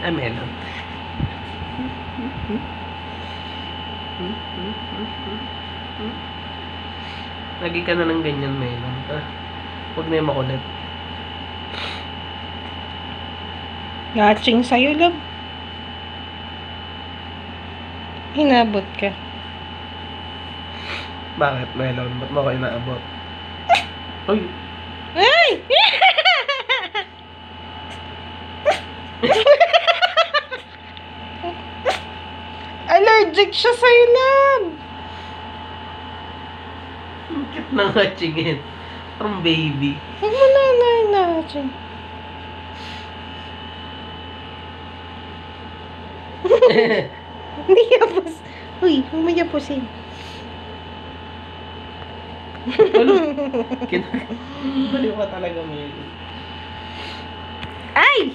Ay, melon. Lagi ka na ng ganyan, melon. Huwag na yung makulit. Gatching sa'yo, love. Inabot ka. Bakit, melon? Ba't mo ako inaabot? Uy! Ay! Allergic siya sa'yo, love. Ang cute ng hatchingin. Parang baby. Huwag mo na gatching. Mayapos. Uy, mayaposin. Baliw ka talaga, melon. Ay!